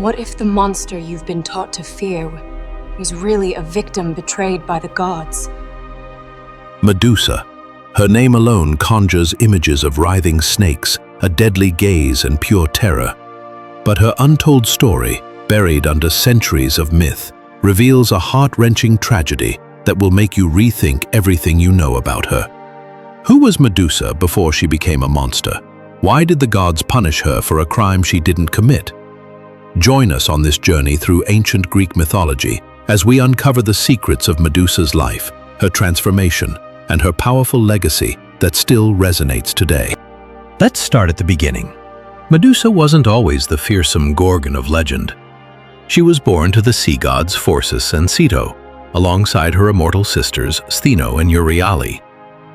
What if the monster you've been taught to fear was really a victim betrayed by the gods? Medusa. Her name alone conjures images of writhing snakes, a deadly gaze and pure terror. But her untold story, buried under centuries of myth, reveals a heart-wrenching tragedy that will make you rethink everything you know about her. Who was Medusa before she became a monster? Why did the gods punish her for a crime she didn't commit? Join us on this journey through ancient Greek mythology as we uncover the secrets of Medusa's life, her transformation, and her powerful legacy that still resonates today. Let's start at the beginning. Medusa wasn't always the fearsome Gorgon of legend. She was born to the sea gods Phorcys and Ceto, alongside her immortal sisters Stheno and Euryale.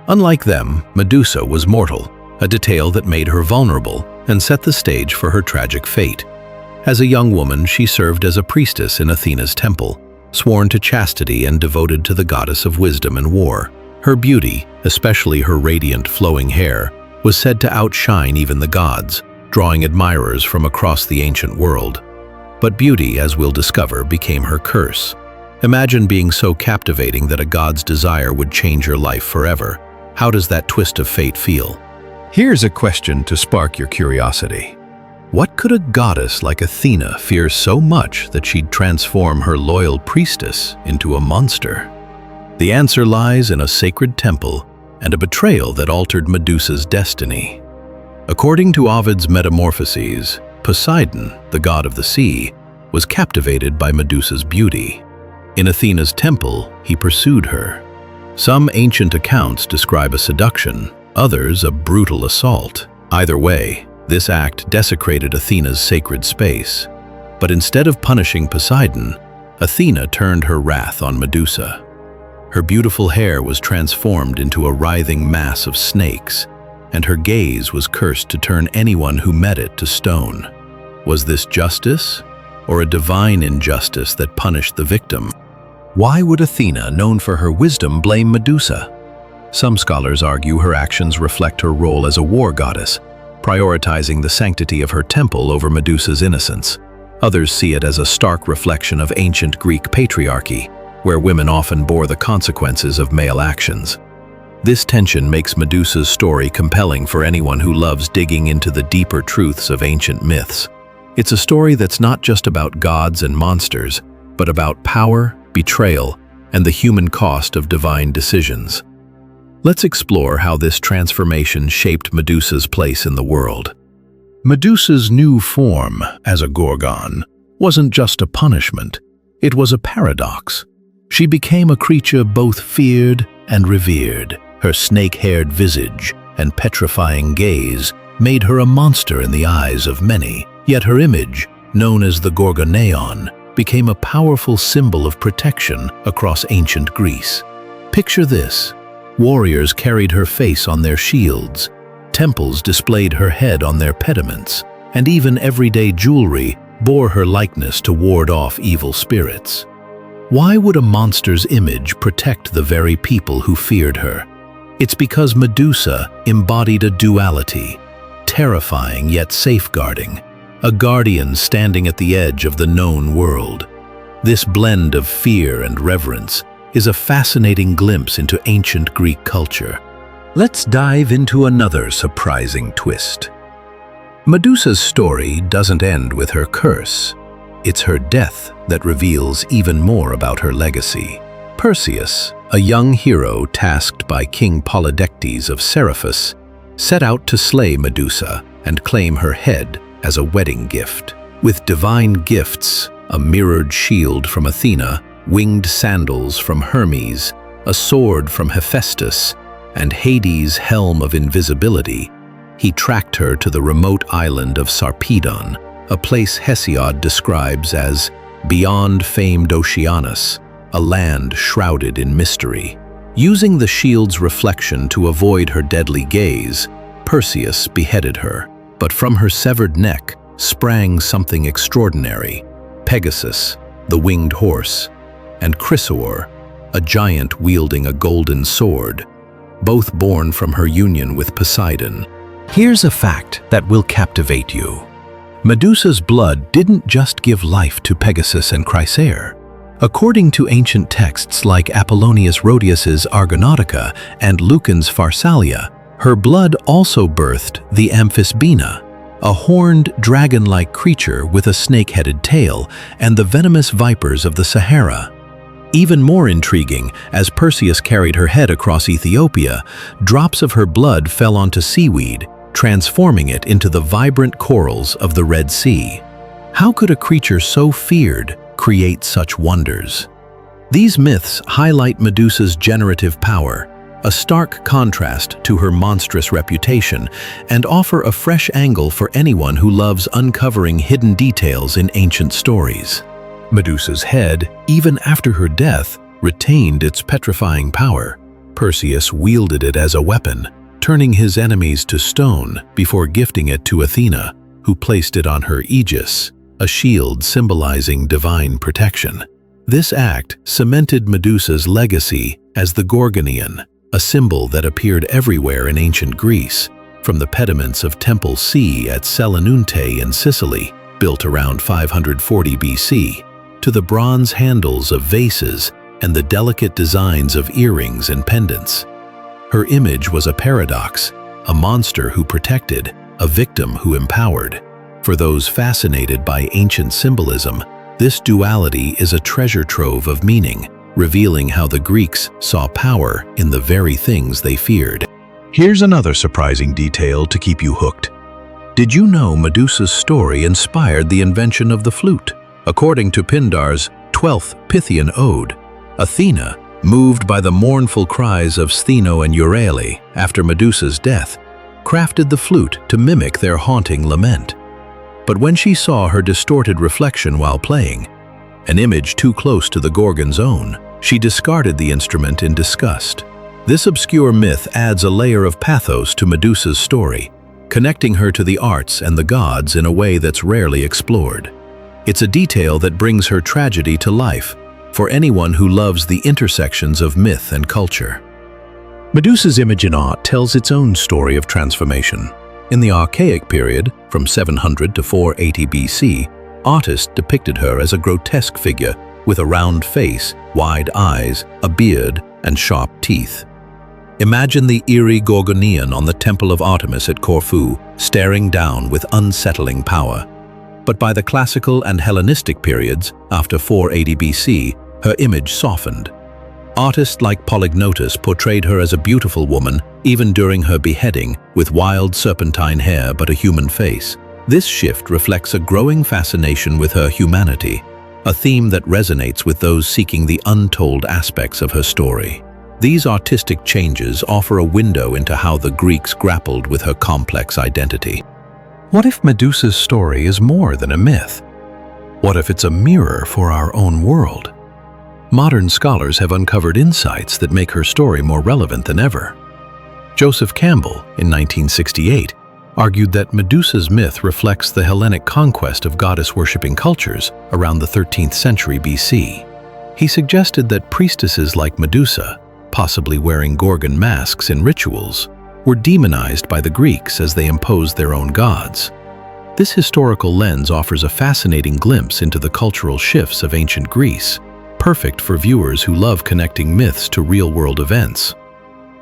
Unlike them, Medusa was mortal, a detail that made her vulnerable and set the stage for her tragic fate. As a young woman, she served as a priestess in Athena's temple, sworn to chastity and devoted to the goddess of wisdom and war. Her beauty, especially her radiant flowing hair, was said to outshine even the gods, drawing admirers from across the ancient world. But beauty, as we'll discover, became her curse. Imagine being so captivating that a god's desire would change your life forever. How does that twist of fate feel? Here's a question to spark your curiosity. What could a goddess like Athena fear so much that she'd transform her loyal priestess into a monster? The answer lies in a sacred temple and a betrayal that altered Medusa's destiny. According to Ovid's Metamorphoses, Poseidon, the god of the sea, was captivated by Medusa's beauty. In Athena's temple, he pursued her. Some ancient accounts describe a seduction, others a brutal assault. Either way, this act desecrated Athena's sacred space. But instead of punishing Poseidon, Athena turned her wrath on Medusa. Her beautiful hair was transformed into a writhing mass of snakes, and her gaze was cursed to turn anyone who met it to stone. Was this justice, or a divine injustice that punished the victim? Why would Athena, known for her wisdom, blame Medusa? Some scholars argue her actions reflect her role as a war goddess, prioritizing the sanctity of her temple over Medusa's innocence. Others see it as a stark reflection of ancient Greek patriarchy, where women often bore the consequences of male actions. This tension makes Medusa's story compelling for anyone who loves digging into the deeper truths of ancient myths. It's a story that's not just about gods and monsters, but about power, betrayal, and the human cost of divine decisions. Let's explore how this transformation shaped Medusa's place in the world. Medusa's new form, as a Gorgon, wasn't just a punishment, it was a paradox. She became a creature both feared and revered. Her snake-haired visage and petrifying gaze made her a monster in the eyes of many. Yet her image, known as the Gorgoneion, became a powerful symbol of protection across ancient Greece. Picture this. Warriors carried her face on their shields, temples displayed her head on their pediments, and even everyday jewelry bore her likeness to ward off evil spirits. Why would a monster's image protect the very people who feared her? It's because Medusa embodied a duality, terrifying yet safeguarding, a guardian standing at the edge of the known world. This blend of fear and reverence is a fascinating glimpse into ancient Greek culture. Let's dive into another surprising twist. Medusa's story doesn't end with her curse. It's her death that reveals even more about her legacy. Perseus, a young hero tasked by King Polydectes of Seriphus, set out to slay Medusa and claim her head as a wedding gift. With divine gifts, a mirrored shield from Athena, winged sandals from Hermes, a sword from Hephaestus, and Hades' helm of invisibility, he tracked her to the remote island of Sarpedon, a place Hesiod describes as beyond famed Oceanus, a land shrouded in mystery. Using the shield's reflection to avoid her deadly gaze, Perseus beheaded her. But from her severed neck sprang something extraordinary: Pegasus, the winged horse, and Chrysaor, a giant wielding a golden sword, both born from her union with Poseidon. Here's a fact that will captivate you. Medusa's blood didn't just give life to Pegasus and Chrysaor. According to ancient texts like Apollonius Rhodius's Argonautica and Lucan's Pharsalia, her blood also birthed the Amphisbaena, a horned, dragon-like creature with a snake-headed tail, and the venomous vipers of the Sahara. Even more intriguing, as Perseus carried her head across Ethiopia, drops of her blood fell onto seaweed, transforming it into the vibrant corals of the Red Sea. How could a creature so feared create such wonders? These myths highlight Medusa's generative power, a stark contrast to her monstrous reputation, and offer a fresh angle for anyone who loves uncovering hidden details in ancient stories. Medusa's head, even after her death, retained its petrifying power. Perseus wielded it as a weapon, turning his enemies to stone before gifting it to Athena, who placed it on her aegis, a shield symbolizing divine protection. This act cemented Medusa's legacy as the Gorgoneion, a symbol that appeared everywhere in ancient Greece, from the pediments of Temple C at Selinunte in Sicily, built around 540 BC, to the bronze handles of vases and the delicate designs of earrings and pendants. Her image was a paradox, a monster who protected, a victim who empowered. For those fascinated by ancient symbolism, this duality is a treasure trove of meaning, revealing how the Greeks saw power in the very things they feared. Here's another surprising detail to keep you hooked. Did you know Medusa's story inspired the invention of the flute? According to Pindar's 12th Pythian ode, Athena, moved by the mournful cries of Stheno and Euryale after Medusa's death, crafted the flute to mimic their haunting lament. But when she saw her distorted reflection while playing, an image too close to the Gorgon's own, she discarded the instrument in disgust. This obscure myth adds a layer of pathos to Medusa's story, connecting her to the arts and the gods in a way that's rarely explored. It's a detail that brings her tragedy to life for anyone who loves the intersections of myth and culture. Medusa's image in art tells its own story of transformation. In the Archaic period, from 700 to 480 BC, artists depicted her as a grotesque figure with a round face, wide eyes, a beard, and sharp teeth. Imagine the eerie Gorgoneion on the Temple of Artemis at Corfu, staring down with unsettling power. But by the classical and Hellenistic periods, after 480 BC, her image softened. Artists like Polygnotus portrayed her as a beautiful woman, even during her beheading, with wild serpentine hair but a human face. This shift reflects a growing fascination with her humanity, a theme that resonates with those seeking the untold aspects of her story. These artistic changes offer a window into how the Greeks grappled with her complex identity. What if Medusa's story is more than a myth? What if it's a mirror for our own world? Modern scholars have uncovered insights that make her story more relevant than ever. Joseph Campbell, in 1968, argued that Medusa's myth reflects the Hellenic conquest of goddess-worshipping cultures around the 13th century BC. He suggested that priestesses like Medusa, possibly wearing Gorgon masks in rituals, were demonized by the Greeks as they imposed their own gods. This historical lens offers a fascinating glimpse into the cultural shifts of ancient Greece, perfect for viewers who love connecting myths to real-world events.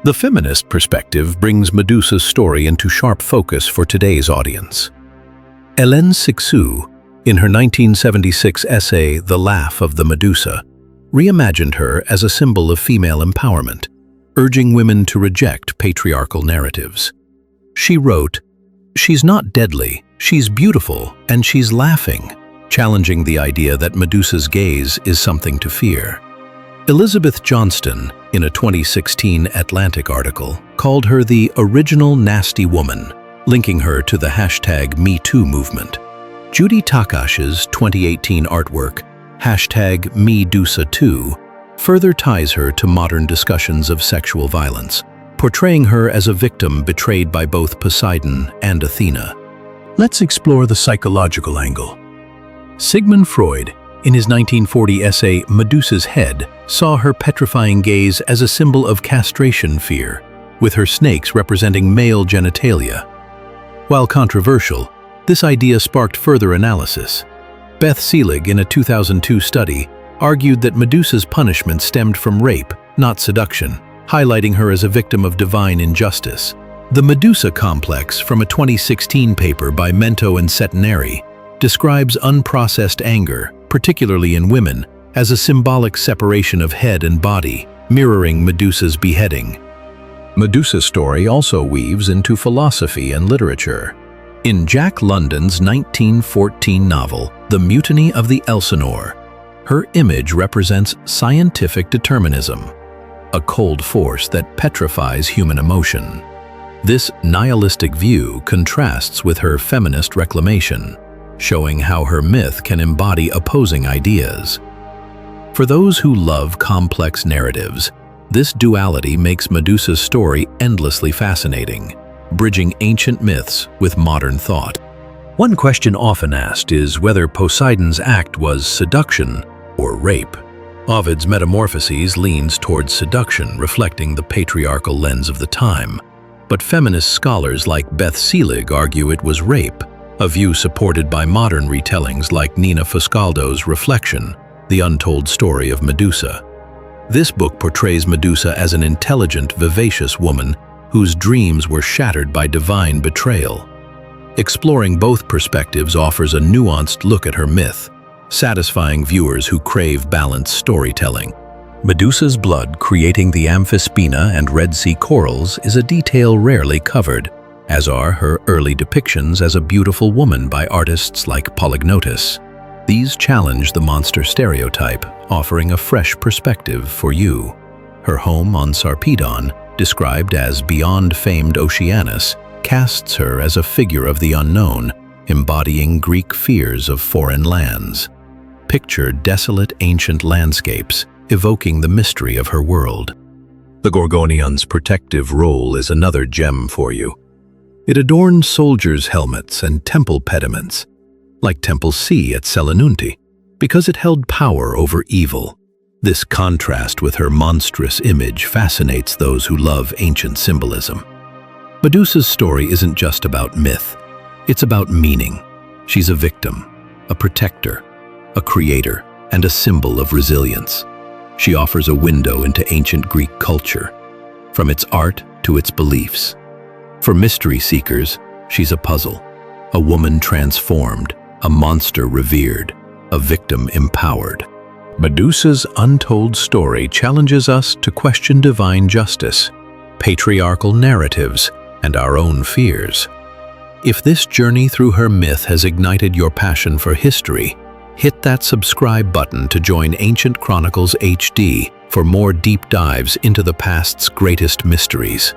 The feminist perspective brings Medusa's story into sharp focus for today's audience. Hélène Cixous, in her 1976 essay The Laugh of the Medusa, reimagined her as a symbol of female empowerment, urging women to reject patriarchal narratives. She wrote, "She's not deadly, she's beautiful, and she's laughing," challenging the idea that Medusa's gaze is something to fear. Elizabeth Johnston, in a 2016 Atlantic article, called her the original nasty woman, linking her to the hashtag #MeToo movement. Judy Takash's 2018 artwork, hashtag #Medusa2, further ties her to modern discussions of sexual violence, portraying her as a victim betrayed by both Poseidon and Athena. Let's explore the psychological angle. Sigmund Freud, in his 1940 essay Medusa's Head, saw her petrifying gaze as a symbol of castration fear, with her snakes representing male genitalia. While controversial, This idea sparked further analysis. Beth Selig, in a 2002 study, argued that Medusa's punishment stemmed from rape, not seduction, highlighting her as a victim of divine injustice. The Medusa complex, from a 2016 paper by Mento and Setinari, describes unprocessed anger, particularly in women, as a symbolic separation of head and body, mirroring Medusa's beheading. Medusa's story also weaves into philosophy and literature. In Jack London's 1914 novel, The Mutiny of the Elsinore, her image represents scientific determinism, a cold force that petrifies human emotion. This nihilistic view contrasts with her feminist Reclamation, showing how her myth can embody opposing ideas. For those who love complex narratives, this duality makes Medusa's story endlessly fascinating, bridging ancient myths with modern thought. One question often asked is whether Poseidon's act was seduction or rape. Ovid's Metamorphoses leans towards seduction, reflecting the patriarchal lens of the time. But feminist scholars like Beth Selig argue it was rape, a view supported by modern retellings like Nina Foscaldo's Reflection, the Untold Story of Medusa. This book portrays Medusa as an intelligent, vivacious woman whose dreams were shattered by divine betrayal. Exploring both perspectives offers a nuanced look at her myth, satisfying viewers who crave balanced storytelling. Medusa's blood creating the Amphisbaena and Red Sea corals is a detail rarely covered, as are her early depictions as a beautiful woman by artists like Polygnotus. These challenge the monster stereotype, offering a fresh perspective for you. Her home on Sarpedon, described as beyond famed Oceanus, casts her as a figure of the unknown, embodying Greek fears of foreign lands. Picture desolate ancient landscapes, evoking the mystery of her world. The Gorgonion's protective role is another gem for you. It adorns soldiers' helmets and temple pediments, like Temple C at Selinunte, because it held power over evil. This contrast with her monstrous image fascinates those who love ancient symbolism. Medusa's story isn't just about myth, it's about meaning. She's a victim, a protector, a creator, and a symbol of resilience. She offers a window into ancient Greek culture, from its art to its beliefs. For mystery seekers, she's a puzzle, a woman transformed, a monster revered, a victim empowered. Medusa's untold story challenges us to question divine justice, patriarchal narratives, and our own fears. If this journey through her myth has ignited your passion for history, hit that subscribe button to join Ancient Chronicles HD for more deep dives into the past's greatest mysteries.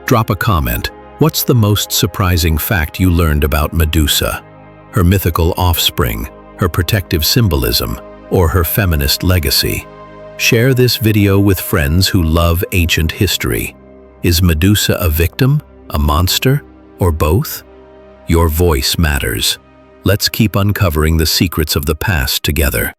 Drop a comment. What's the most surprising fact you learned about Medusa? Her mythical offspring, her protective symbolism, or her feminist legacy? Share this video with friends who love ancient history. Is Medusa a victim, a monster, or both? Your voice matters. Let's keep uncovering the secrets of the past together.